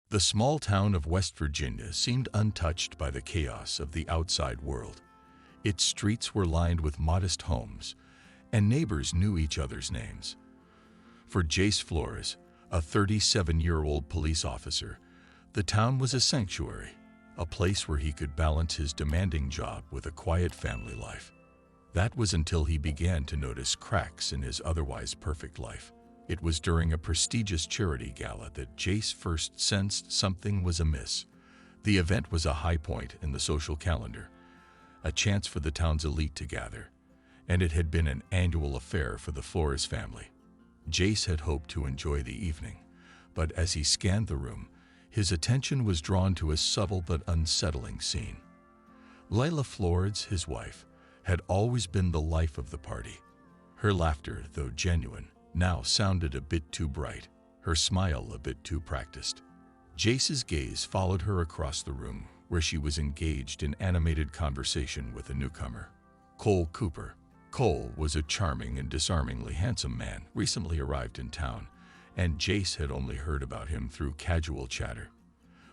The small town of West Virginia seemed untouched by the chaos of the outside world. Its streets were lined with modest homes, and neighbors knew each other's names. For Jace Flores, a 37-year-old police officer, the town was a sanctuary, a place where he could balance his demanding job with a quiet family life. That was until he began to notice cracks in his otherwise perfect life. It was during a prestigious charity gala that Jace first sensed something was amiss. The event was a high point in the social calendar, a chance for the town's elite to gather, and it had been an annual affair for the Flores family. Jace had hoped to enjoy the evening, but as he scanned the room, his attention was drawn to a subtle but unsettling scene. Lila Flores, his wife, had always been the life of the party. Her laughter, though genuine, now sounded a bit too bright, her smile a bit too practiced. Jace's gaze followed her across the room, where she was engaged in animated conversation with a newcomer, Cole Cooper. Cole was a charming and disarmingly handsome man recently arrived in town, and Jace had only heard about him through casual chatter.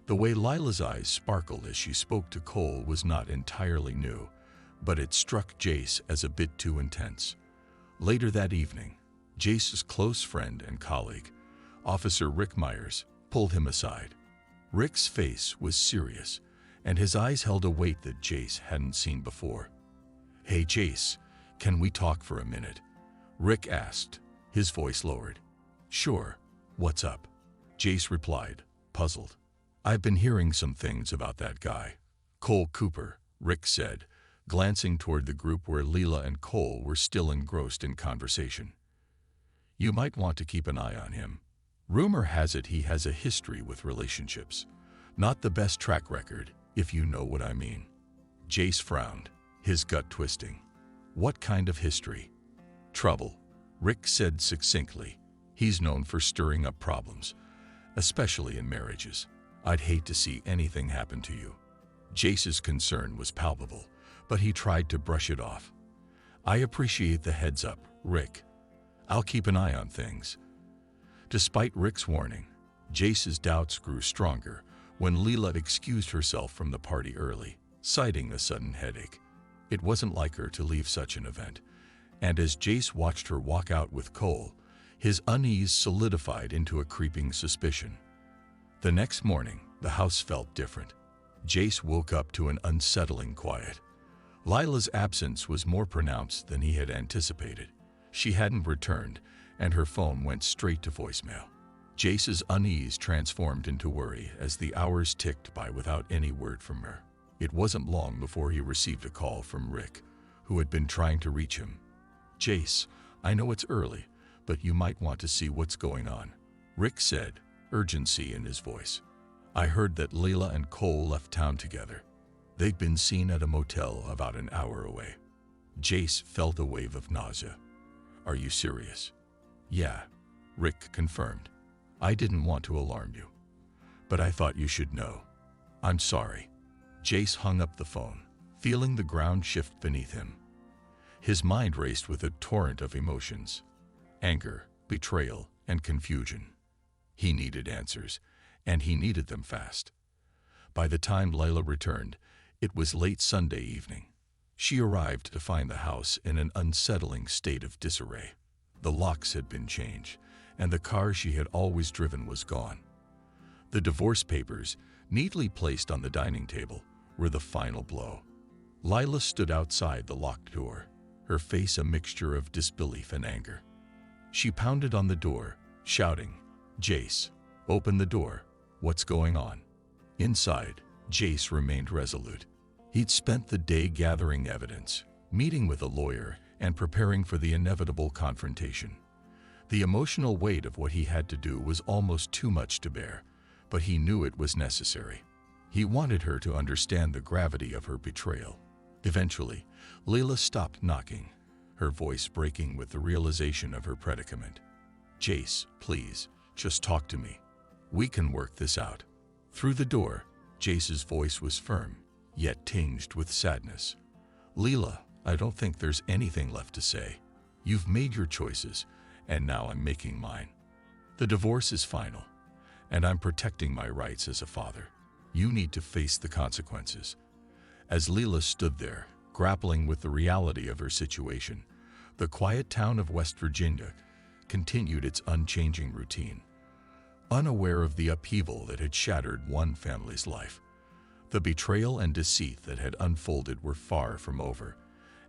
The way Lila's eyes sparkled as she spoke to Cole was not entirely new, but it struck Jace as a bit too intense. Later that evening, Jace's close friend and colleague, Officer Rick Myers, pulled him aside. Rick's face was serious, and his eyes held a weight that Jace hadn't seen before. "Hey Jace, can we talk for a minute?" Rick asked, his voice lowered. "Sure, what's up?" Jace replied, puzzled. "I've been hearing some things about that guy, Cole Cooper," Rick said, glancing toward the group where Lila and Cole were still engrossed in conversation. "You might want to keep an eye on him. Rumor has it he has a history with relationships. Not the best track record, if you know what I mean." Jace frowned, his gut twisting. "What kind of history?" "Trouble," Rick said succinctly. "He's known for stirring up problems, especially in marriages. I'd hate to see anything happen to you." Jace's concern was palpable, but he tried to brush it off. "I appreciate the heads up, Rick. I'll keep an eye on things." Despite Rick's warning, Jace's doubts grew stronger when Lila excused herself from the party early, citing a sudden headache. It wasn't like her to leave such an event, and as Jace watched her walk out with Cole, his unease solidified into a creeping suspicion. The next morning, the house felt different. Jace woke up to an unsettling quiet. Lila's absence was more pronounced than he had anticipated. She hadn't returned, and her phone went straight to voicemail. Jace's unease transformed into worry as the hours ticked by without any word from her. It wasn't long before he received a call from Rick, who had been trying to reach him. "Jace, I know it's early, but you might want to see what's going on," Rick said, urgency in his voice. "I heard that Lila and Cole left town together. They'd been seen at a motel about an hour away." Jace felt a wave of nausea. "Are you serious?" "Yeah," Rick confirmed. "I didn't want to alarm you, but I thought you should know. I'm sorry." Jace hung up the phone, feeling the ground shift beneath him. His mind raced with a torrent of emotions: anger, betrayal, and confusion. He needed answers, and he needed them fast. By the time Lila returned, it was late Sunday evening. She arrived to find the house in an unsettling state of disarray. The locks had been changed, and the car she had always driven was gone. The divorce papers, neatly placed on the dining table, were the final blow. Lila stood outside the locked door, her face a mixture of disbelief and anger. She pounded on the door, shouting, "Jace, open the door. What's going on?" Inside, Jace remained resolute. He'd spent the day gathering evidence, meeting with a lawyer, and preparing for the inevitable confrontation. The emotional weight of what he had to do was almost too much to bear, but he knew it was necessary. He wanted her to understand the gravity of her betrayal. Eventually, Lila stopped knocking, her voice breaking with the realization of her predicament. "Jace, please, just talk to me. We can work this out." Through the door, Jace's voice was firm, yet tinged with sadness. "Lila, I don't think there's anything left to say. You've made your choices, and now I'm making mine. The divorce is final, and I'm protecting my rights as a father. You need to face the consequences." As Lila stood there, grappling with the reality of her situation, the quiet town of West Virginia continued its unchanging routine, unaware of the upheaval that had shattered one family's life. The betrayal and deceit that had unfolded were far from over,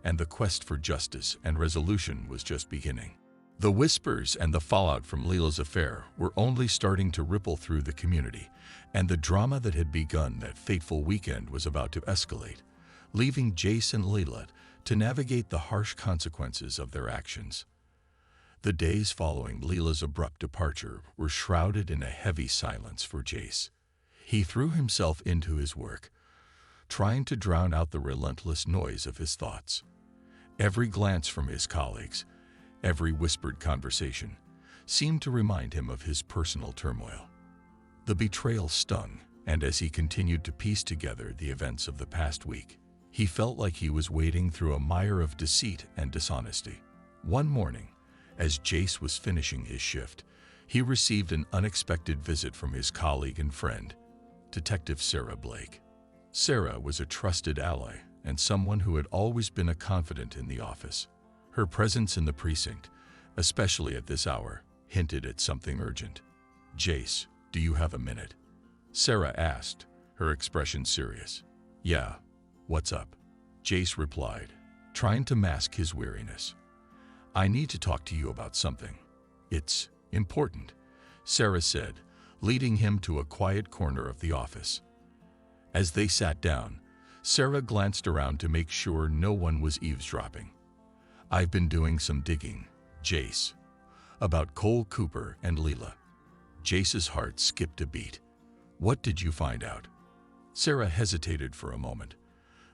and the quest for justice and resolution was just beginning. The whispers and the fallout from Lila's affair were only starting to ripple through the community, and the drama that had begun that fateful weekend was about to escalate, leaving Jace and Lila to navigate the harsh consequences of their actions. The days following Lila's abrupt departure were shrouded in a heavy silence for Jace. He threw himself into his work, trying to drown out the relentless noise of his thoughts. Every glance from his colleagues, every whispered conversation, seemed to remind him of his personal turmoil. The betrayal stung, and as he continued to piece together the events of the past week, he felt like he was wading through a mire of deceit and dishonesty. One morning, as Jace was finishing his shift, he received an unexpected visit from his colleague and friend, Detective Sarah Blake. Sarah was a trusted ally and someone who had always been a confidant in the office. Her presence in the precinct, especially at this hour, hinted at something urgent. "Jace, do you have a minute?" Sarah asked, her expression serious. "Yeah, what's up?" Jace replied, trying to mask his weariness. "I need to talk to you about something. It's important," Sarah said, leading him to a quiet corner of the office. As they sat down, Sarah glanced around to make sure no one was eavesdropping. "I've been doing some digging, Jace, about Cole Cooper and Lila." Jace's heart skipped a beat. "What did you find out?" Sarah hesitated for a moment,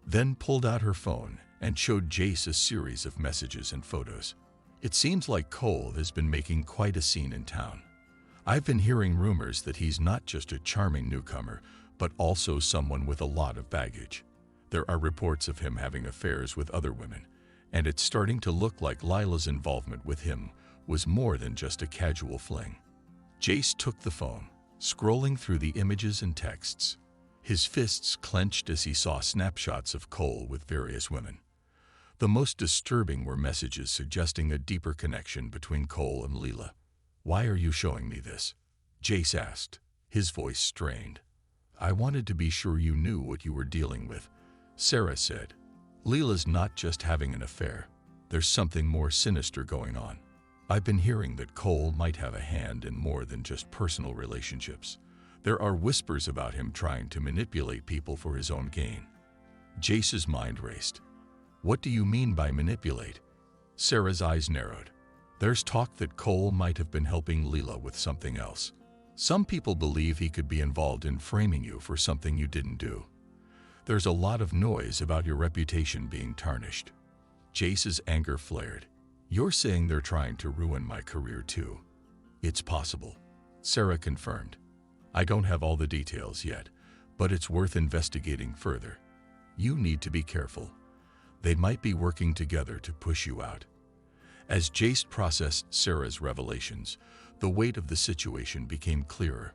then pulled out her phone and showed Jace a series of messages and photos. "It seems like Cole has been making quite a scene in town. I've been hearing rumors that he's not just a charming newcomer, but also someone with a lot of baggage. There are reports of him having affairs with other women, and it's starting to look like Lila's involvement with him was more than just a casual fling." Jace took the phone, scrolling through the images and texts. His fists clenched as he saw snapshots of Cole with various women. The most disturbing were messages suggesting a deeper connection between Cole and Lila. "Why are you showing me this?" Jace asked, his voice strained. "I wanted to be sure you knew what you were dealing with," Sarah said. "Lila's not just having an affair. There's something more sinister going on. I've been hearing that Cole might have a hand in more than just personal relationships. There are whispers about him trying to manipulate people for his own gain." Jace's mind raced. "What do you mean by manipulate?" Sarah's eyes narrowed. "There's talk that Cole might have been helping Lila with something else. Some people believe he could be involved in framing you for something you didn't do. There's a lot of noise about your reputation being tarnished." Jace's anger flared. "You're saying they're trying to ruin my career too?" "It's possible," Sarah confirmed. "I don't have all the details yet, but it's worth investigating further. You need to be careful. They might be working together to push you out." As Jace processed Sarah's revelations, the weight of the situation became clearer.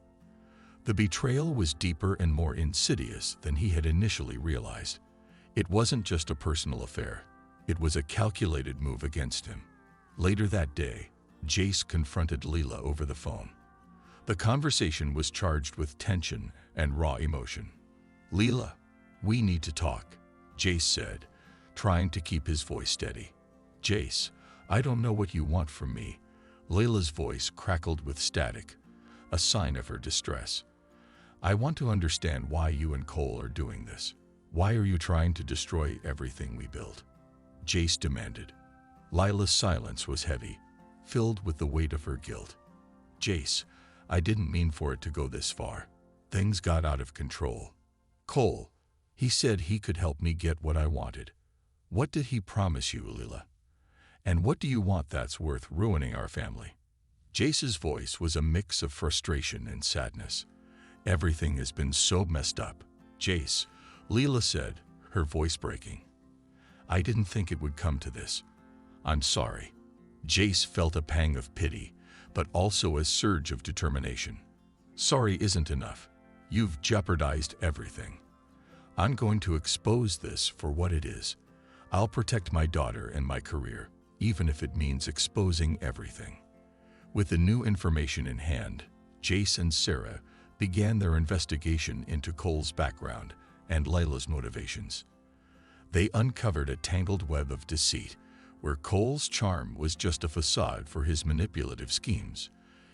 The betrayal was deeper and more insidious than he had initially realized. It wasn't just a personal affair. It was a calculated move against him. Later that day, Jace confronted Lila over the phone. The conversation was charged with tension and raw emotion. "Lila, we need to talk," Jace said, trying to keep his voice steady. "Jace, I don't know what you want from me." Lila's voice crackled with static, a sign of her distress. "I want to understand why you and Cole are doing this. Why are you trying to destroy everything we built?" Jace demanded. Lila's silence was heavy, filled with the weight of her guilt. "Jace, I didn't mean for it to go this far. Things got out of control. Cole, he said he could help me get what I wanted. What did he promise you, Lila? And what do you want that's worth ruining our family?" Jace's voice was a mix of frustration and sadness. "Everything has been so messed up, Jace," Lila said, her voice breaking. "I didn't think it would come to this. I'm sorry." Jace felt a pang of pity, but also a surge of determination. Sorry isn't enough. You've jeopardized everything. I'm going to expose this for what it is. I'll protect my daughter and my career, even if it means exposing everything." With the new information in hand, Jace and Sarah began their investigation into Cole's background and Lila's motivations. They uncovered a tangled web of deceit, where Cole's charm was just a facade for his manipulative schemes.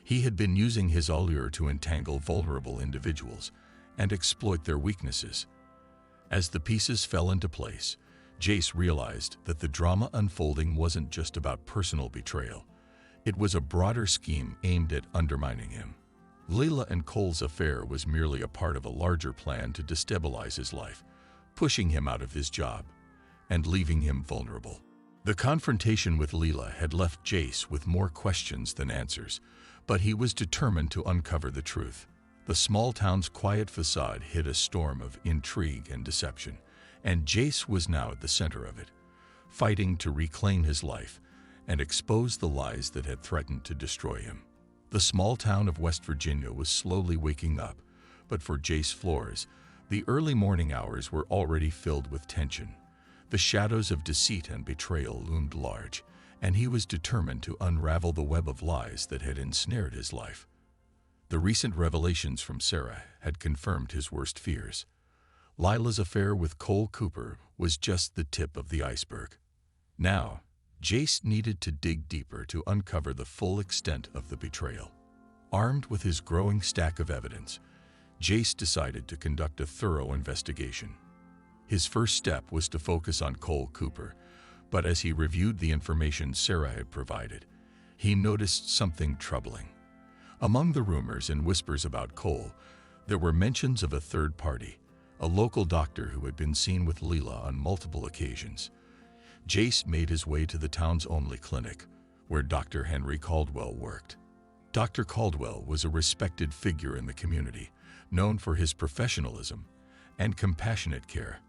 He had been using his allure to entangle vulnerable individuals and exploit their weaknesses. As the pieces fell into place, Jace realized that the drama unfolding wasn't just about personal betrayal. It was a broader scheme aimed at undermining him. Lila and Cole's affair was merely a part of a larger plan to destabilize his life, pushing him out of his job and leaving him vulnerable. The confrontation with Lila had left Jace with more questions than answers, but he was determined to uncover the truth. The small town's quiet facade hid a storm of intrigue and deception, and Jace was now at the center of it, fighting to reclaim his life and expose the lies that had threatened to destroy him. The small town of West Virginia was slowly waking up, but for Jace Flores, the early morning hours were already filled with tension. The shadows of deceit and betrayal loomed large, and he was determined to unravel the web of lies that had ensnared his life. The recent revelations from Sarah had confirmed his worst fears. Lila's affair with Cole Cooper was just the tip of the iceberg. Now, Jace needed to dig deeper to uncover the full extent of the betrayal. Armed with his growing stack of evidence, Jace decided to conduct a thorough investigation. His first step was to focus on Cole Cooper, but as he reviewed the information Sarah had provided, he noticed something troubling. Among the rumors and whispers about Cole, there were mentions of a third party, a local doctor who had been seen with Lila on multiple occasions. Jace made his way to the town's only clinic, where Dr. Henry Caldwell worked. Dr. Caldwell was a respected figure in the community, known for his professionalism and compassionate care.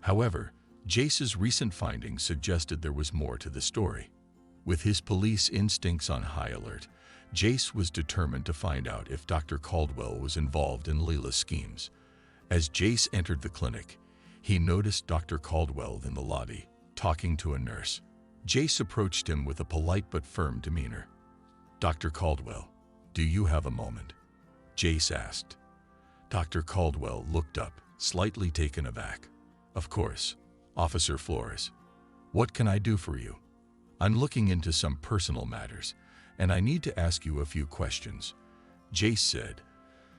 However, Jace's recent findings suggested there was more to the story. With his police instincts on high alert, Jace was determined to find out if Dr. Caldwell was involved in Lila's schemes. As Jace entered the clinic, he noticed Dr. Caldwell in the lobby, talking to a nurse. Jace approached him with a polite but firm demeanor. "Dr. Caldwell, do you have a moment?" Jace asked. Dr. Caldwell looked up, slightly taken aback. "Of course, Officer Flores. What can I do for you? I'm looking into some personal matters, and I need to ask you a few questions," Jace said,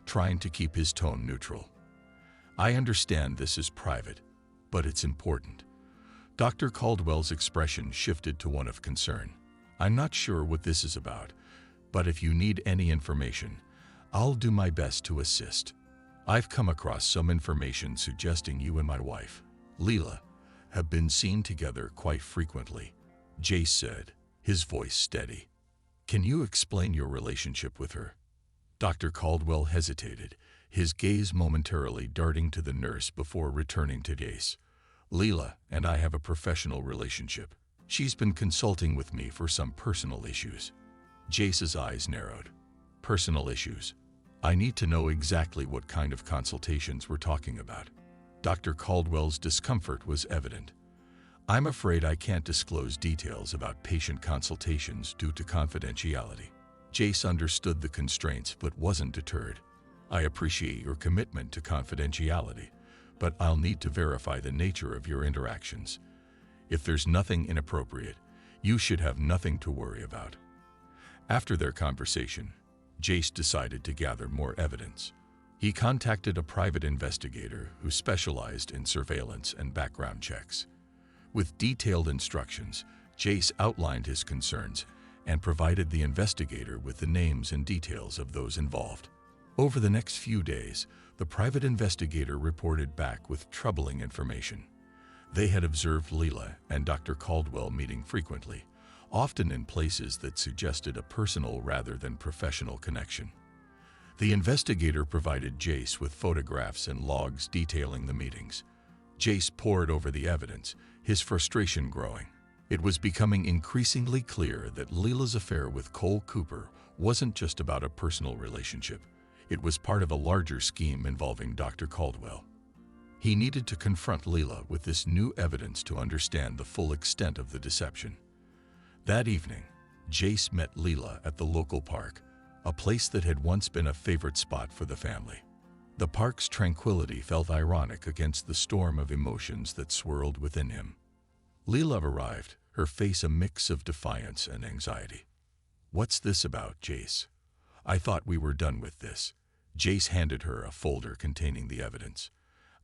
trying to keep his tone neutral. "I understand this is private, but it's important." Dr. Caldwell's expression shifted to one of concern. "I'm not sure what this is about, but if you need any information, I'll do my best to assist. I've come across some information suggesting you and my wife, Lila, have been seen together quite frequently," Jace said, his voice steady. "Can you explain your relationship with her?" Dr. Caldwell hesitated, his gaze momentarily darting to the nurse before returning to Jace. "Lila and I have a professional relationship. She's been consulting with me for some personal issues." Jace's eyes narrowed. "Personal issues? I need to know exactly what kind of consultations we're talking about." Dr. Caldwell's discomfort was evident. "I'm afraid I can't disclose details about patient consultations due to confidentiality." Jace understood the constraints but wasn't deterred. "I appreciate your commitment to confidentiality, but I'll need to verify the nature of your interactions. If there's nothing inappropriate, you should have nothing to worry about." After their conversation, Jace decided to gather more evidence. He contacted a private investigator who specialized in surveillance and background checks. With detailed instructions, Jace outlined his concerns and provided the investigator with the names and details of those involved. Over the next few days, the private investigator reported back with troubling information. They had observed Lila and Dr. Caldwell meeting frequently, often in places that suggested a personal rather than professional connection. The investigator provided Jace with photographs and logs detailing the meetings. Jace pored over the evidence, his frustration growing. It was becoming increasingly clear that Lila's affair with Cole Cooper wasn't just about a personal relationship. It was part of a larger scheme involving Dr. Caldwell. He needed to confront Lila with this new evidence to understand the full extent of the deception. That evening, Jace met Lila at the local park, a place that had once been a favorite spot for the family. The park's tranquility felt ironic against the storm of emotions that swirled within him. Lila arrived, her face a mix of defiance and anxiety. "What's this about, Jace? I thought we were done with this." Jace handed her a folder containing the evidence.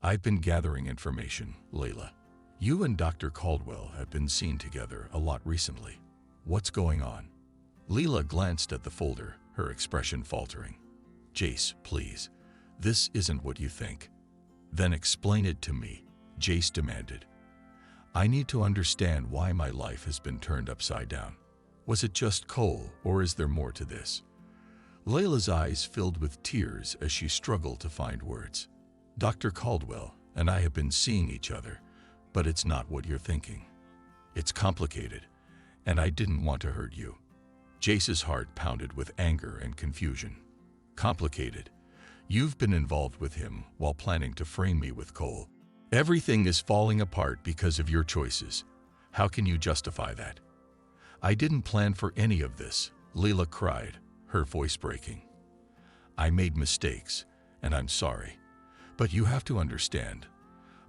"I've been gathering information, Lila. You and Dr. Caldwell have been seen together a lot recently. What's going on?" Lila glanced at the folder, her expression faltering. "Jace, please. This isn't what you think." "Then explain it to me," Jace demanded. "I need to understand why my life has been turned upside down. Was it just Cole, or is there more to this?" Lila's eyes filled with tears as she struggled to find words. "Dr. Caldwell and I have been seeing each other, but it's not what you're thinking. It's complicated, and I didn't want to hurt you." Jace's heart pounded with anger and confusion. "Complicated? You've been involved with him while planning to frame me with Cole. Everything is falling apart because of your choices. How can you justify that?" "I didn't plan for any of this," Lila cried, her voice breaking. "I made mistakes, and I'm sorry. But you have to understand,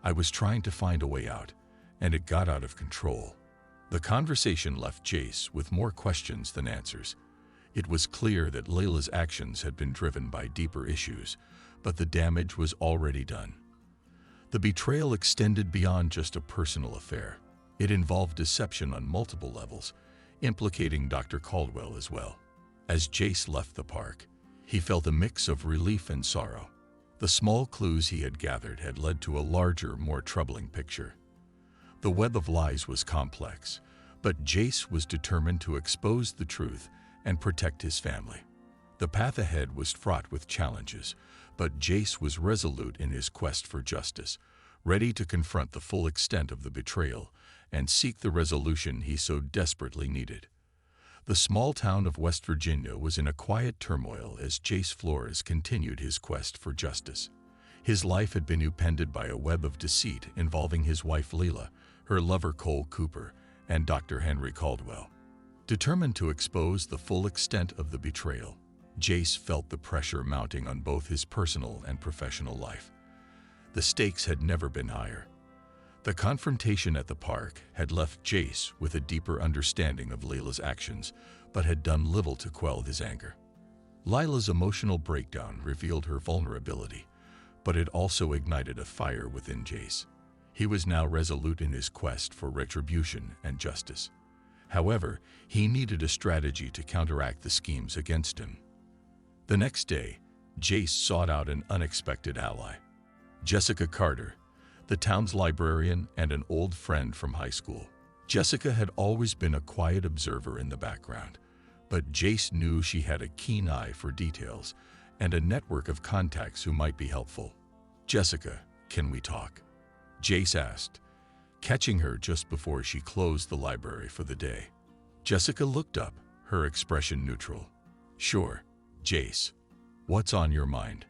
I was trying to find a way out, and it got out of control." The conversation left Jace with more questions than answers. It was clear that Lila's actions had been driven by deeper issues, but the damage was already done. The betrayal extended beyond just a personal affair. It involved deception on multiple levels, implicating Dr. Caldwell as well. As Jace left the park, he felt a mix of relief and sorrow. The small clues he had gathered had led to a larger, more troubling picture. The web of lies was complex, but Jace was determined to expose the truth and protect his family. The path ahead was fraught with challenges, but Jace was resolute in his quest for justice, ready to confront the full extent of the betrayal and seek the resolution he so desperately needed. The small town of West Virginia was in a quiet turmoil as Jace Flores continued his quest for justice. His life had been upended by a web of deceit involving his wife Lila, her lover Cole Cooper, and Dr. Henry Caldwell. Determined to expose the full extent of the betrayal, Jace felt the pressure mounting on both his personal and professional life. The stakes had never been higher. The confrontation at the park had left Jace with a deeper understanding of Lila's actions, but had done little to quell his anger. Lila's emotional breakdown revealed her vulnerability, but it also ignited a fire within Jace. He was now resolute in his quest for retribution and justice. However, he needed a strategy to counteract the schemes against him. The next day, Jace sought out an unexpected ally. Jessica Carter, the town's librarian and an old friend from high school. Jessica had always been a quiet observer in the background, but Jace knew she had a keen eye for details and a network of contacts who might be helpful. "Jessica, can we talk?" Jace asked, catching her just before she closed the library for the day. Jessica looked up, her expression neutral. "Sure, Jace. What's on your mind?"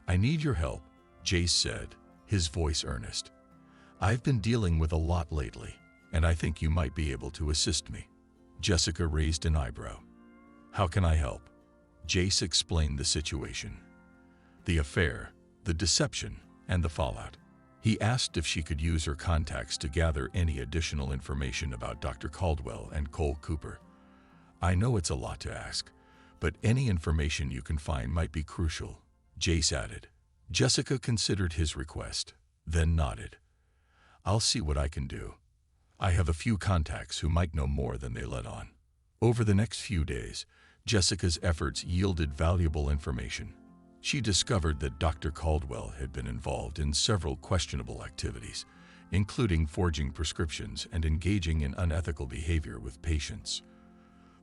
"I need your help," Jace said, his voice earnest. "I've been dealing with a lot lately, and I think you might be able to assist me." Jessica raised an eyebrow. "How can I help?" Jace explained the situation. The affair, the deception, and the fallout. He asked if she could use her contacts to gather any additional information about Dr. Caldwell and Cole Cooper. "I know it's a lot to ask, but any information you can find might be crucial," Jace added. Jessica considered his request, then nodded. "I'll see what I can do. I have a few contacts who might know more than they let on." Over the next few days, Jessica's efforts yielded valuable information. She discovered that Dr. Caldwell had been involved in several questionable activities, including forging prescriptions and engaging in unethical behavior with patients.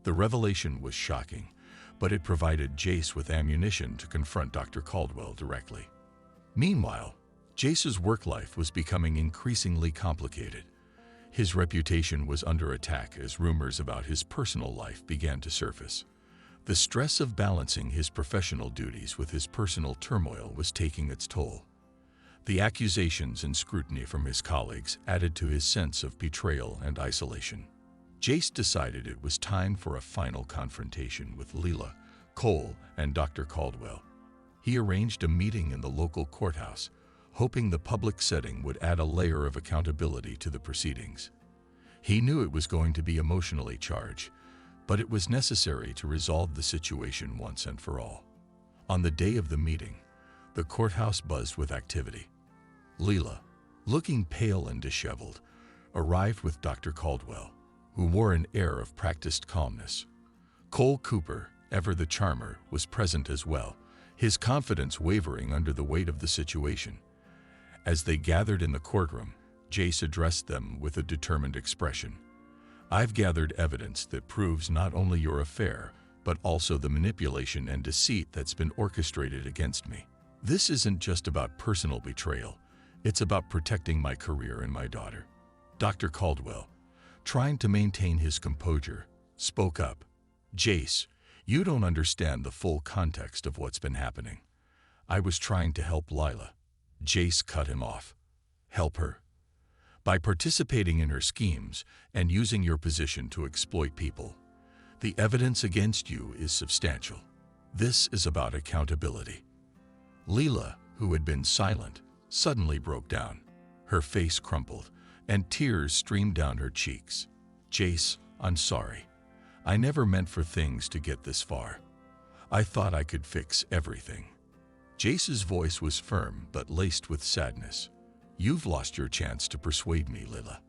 The revelation was shocking, but it provided Jace with ammunition to confront Dr. Caldwell directly. Meanwhile, Jace's work life was becoming increasingly complicated. His reputation was under attack as rumors about his personal life began to surface. The stress of balancing his professional duties with his personal turmoil was taking its toll. The accusations and scrutiny from his colleagues added to his sense of betrayal and isolation. Jace decided it was time for a final confrontation with Lila, Cole, and Dr. Caldwell. He arranged a meeting in the local courthouse, hoping the public setting would add a layer of accountability to the proceedings. He knew it was going to be emotionally charged, but it was necessary to resolve the situation once and for all. On the day of the meeting, the courthouse buzzed with activity. Lila, looking pale and disheveled, arrived with Dr. Caldwell, who wore an air of practiced calmness. Cole Cooper, ever the charmer, was present as well, his confidence wavering under the weight of the situation. As they gathered in the courtroom, Jace addressed them with a determined expression. "I've gathered evidence that proves not only your affair, but also the manipulation and deceit that's been orchestrated against me. This isn't just about personal betrayal, it's about protecting my career and my daughter." Dr. Caldwell, trying to maintain his composure, spoke up. "Jace, you don't understand the full context of what's been happening. I was trying to help Lila." Jace cut him off. "Help her? By participating in her schemes and using your position to exploit people. The evidence against you is substantial. This is about accountability." Lila, who had been silent, suddenly broke down. Her face crumpled, and tears streamed down her cheeks. "Jace, I'm sorry. I never meant for things to get this far. I thought I could fix everything." Jace's voice was firm but laced with sadness. "You've lost your chance to persuade me, Lila.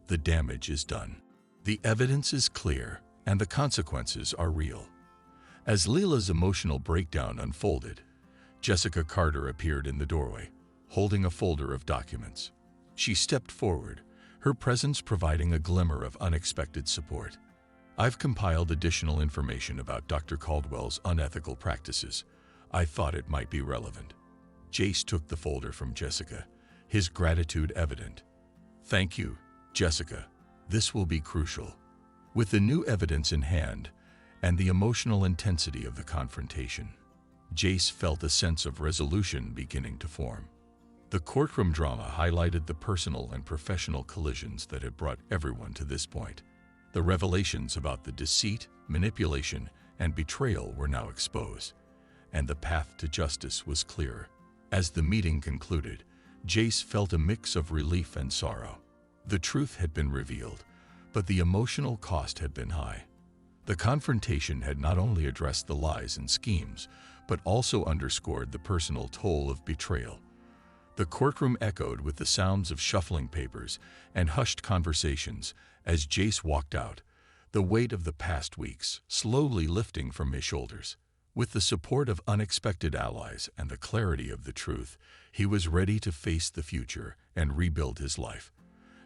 The damage is done. The evidence is clear, and the consequences are real." As Lila's emotional breakdown unfolded, Jessica Carter appeared in the doorway, holding a folder of documents. She stepped forward, her presence providing a glimmer of unexpected support. "I've compiled additional information about Dr. Caldwell's unethical practices. I thought it might be relevant." Jace took the folder from Jessica, his gratitude evident. "Thank you, Jessica. This will be crucial." With the new evidence in hand and the emotional intensity of the confrontation, Jace felt a sense of resolution beginning to form. The courtroom drama highlighted the personal and professional collisions that had brought everyone to this point. The revelations about the deceit, manipulation, and betrayal were now exposed, and the path to justice was clear. As the meeting concluded, Jace felt a mix of relief and sorrow. The truth had been revealed, but the emotional cost had been high. The confrontation had not only addressed the lies and schemes, but also underscored the personal toll of betrayal. The courtroom echoed with the sounds of shuffling papers and hushed conversations as Jace walked out, the weight of the past weeks slowly lifting from his shoulders. With the support of unexpected allies and the clarity of the truth, he was ready to face the future and rebuild his life.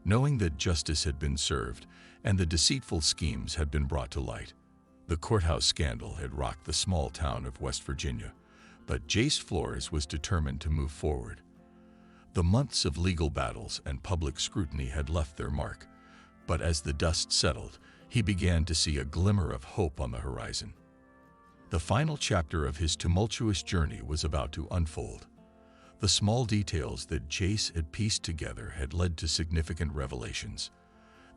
Knowing that justice had been served and the deceitful schemes had been brought to light. The courthouse scandal had rocked the small town of West Virginia, but Jace Flores was determined to move forward. The months of legal battles and public scrutiny had left their mark, but as the dust settled, he began to see a glimmer of hope on the horizon. The final chapter of his tumultuous journey was about to unfold. The small details that Jace had pieced together had led to significant revelations.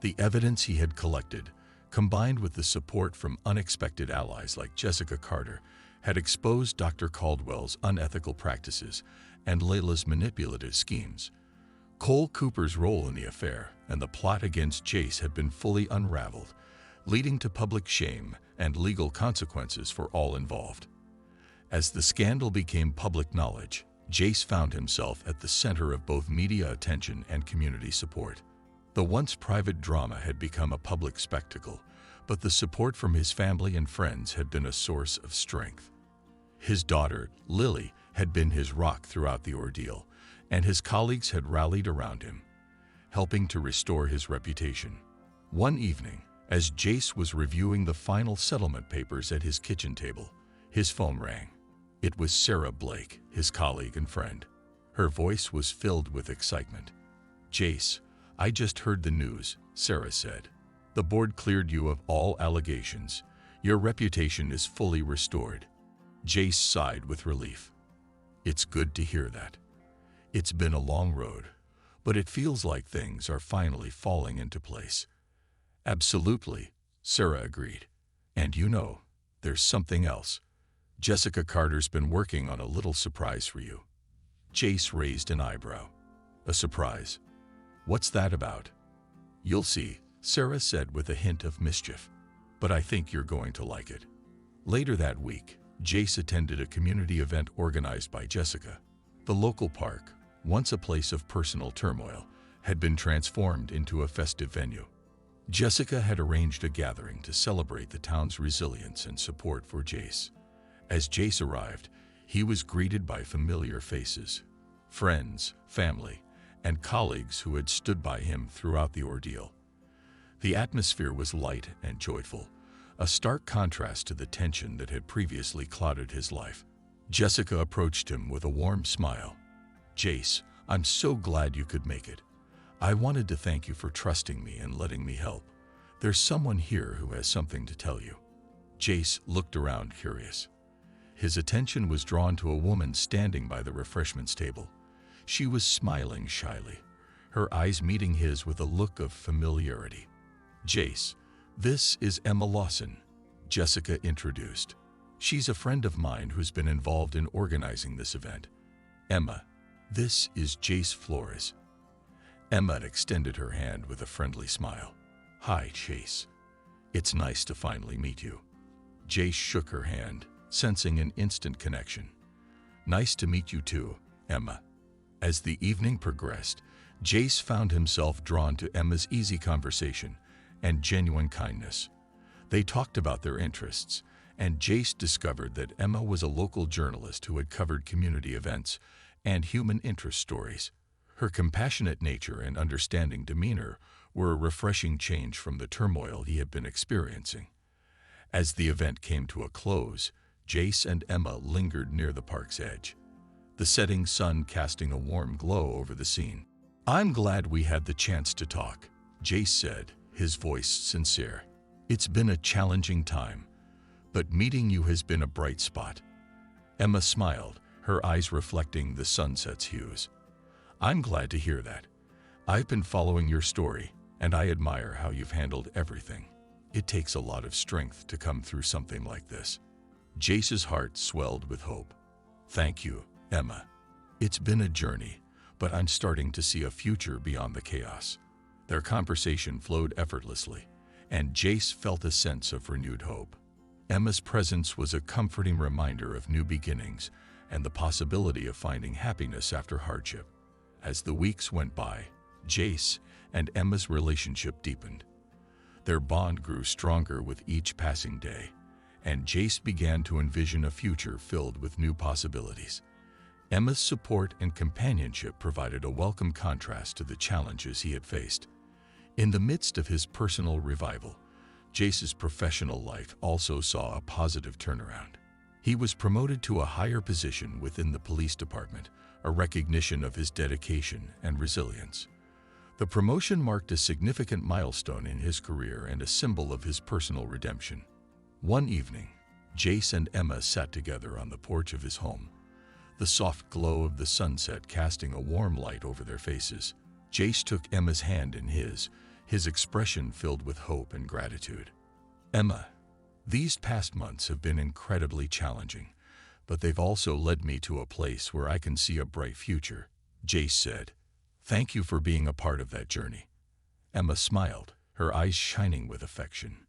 The evidence he had collected, combined with the support from unexpected allies like Jessica Carter, had exposed Dr. Caldwell's unethical practices and Lila's manipulative schemes. Cole Cooper's role in the affair and the plot against Jace had been fully unraveled, leading to public shame and legal consequences for all involved. As the scandal became public knowledge, Jace found himself at the center of both media attention and community support. The once private drama had become a public spectacle, but the support from his family and friends had been a source of strength. His daughter, Lily, had been his rock throughout the ordeal, and his colleagues had rallied around him, helping to restore his reputation. One evening, as Jace was reviewing the final settlement papers at his kitchen table, his phone rang. It was Sarah Blake, his colleague and friend. Her voice was filled with excitement. "Jace, I just heard the news," Sarah said. "The board cleared you of all allegations. Your reputation is fully restored." Jace sighed with relief. "It's good to hear that. It's been a long road, but it feels like things are finally falling into place." "Absolutely," Sarah agreed. "And you know, there's something else. Jessica Carter's been working on a little surprise for you." Jace raised an eyebrow. "A surprise? What's that about?" "You'll see," Sarah said with a hint of mischief. "But I think you're going to like it." Later that week, Jace attended a community event organized by Jessica. The local park, once a place of personal turmoil, had been transformed into a festive venue. Jessica had arranged a gathering to celebrate the town's resilience and support for Jace. As Jace arrived, he was greeted by familiar faces, friends, family, and colleagues who had stood by him throughout the ordeal. The atmosphere was light and joyful, a stark contrast to the tension that had previously clouded his life. Jessica approached him with a warm smile. "Jace, I'm so glad you could make it. I wanted to thank you for trusting me and letting me help. There's someone here who has something to tell you." Jace looked around curious. His attention was drawn to a woman standing by the refreshments table. She was smiling shyly, her eyes meeting his with a look of familiarity. "Jace, this is Emma Lawson," Jessica introduced. "She's a friend of mine who's been involved in organizing this event. Emma, this is Jace Flores." Emma extended her hand with a friendly smile. "Hi, Jace. It's nice to finally meet you." Jace shook her hand, sensing an instant connection. "Nice to meet you too, Emma." As the evening progressed, Jace found himself drawn to Emma's easy conversation and genuine kindness. They talked about their interests, and Jace discovered that Emma was a local journalist who had covered community events and human interest stories. Her compassionate nature and understanding demeanor were a refreshing change from the turmoil he had been experiencing. As the event came to a close, Jace and Emma lingered near the park's edge, the setting sun casting a warm glow over the scene. "I'm glad we had the chance to talk," Jace said, his voice sincere. "It's been a challenging time, but meeting you has been a bright spot." Emma smiled, her eyes reflecting the sunset's hues. "I'm glad to hear that. I've been following your story, and I admire how you've handled everything. It takes a lot of strength to come through something like this." Jace's heart swelled with hope. "Thank you, Emma. It's been a journey, but I'm starting to see a future beyond the chaos." Their conversation flowed effortlessly, and Jace felt a sense of renewed hope. Emma's presence was a comforting reminder of new beginnings and the possibility of finding happiness after hardship. As the weeks went by, Jace and Emma's relationship deepened. Their bond grew stronger with each passing day, and Jace began to envision a future filled with new possibilities. Emma's support and companionship provided a welcome contrast to the challenges he had faced. In the midst of his personal revival, Jace's professional life also saw a positive turnaround. He was promoted to a higher position within the police department, a recognition of his dedication and resilience. The promotion marked a significant milestone in his career and a symbol of his personal redemption. One evening, Jace and Emma sat together on the porch of his home, the soft glow of the sunset casting a warm light over their faces. Jace took Emma's hand in his expression filled with hope and gratitude. "Emma, these past months have been incredibly challenging, but they've also led me to a place where I can see a bright future," Jace said. "Thank you for being a part of that journey." Emma smiled, her eyes shining with affection.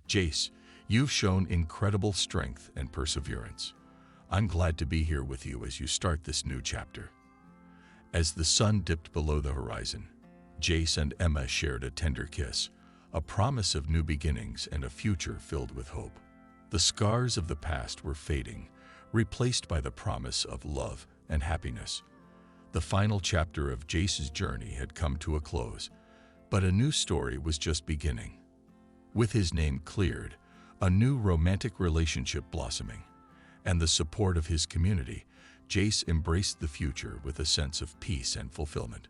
"Jace, you've shown incredible strength and perseverance. I'm glad to be here with you as you start this new chapter." As the sun dipped below the horizon, Jace and Emma shared a tender kiss, a promise of new beginnings and a future filled with hope. The scars of the past were fading, replaced by the promise of love and happiness. The final chapter of Jace's journey had come to a close, but a new story was just beginning. With his name cleared, a new romantic relationship blossoming, and the support of his community, Jace embraced the future with a sense of peace and fulfillment.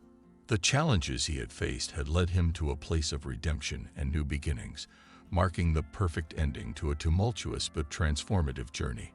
The challenges he had faced had led him to a place of redemption and new beginnings, marking the perfect ending to a tumultuous but transformative journey.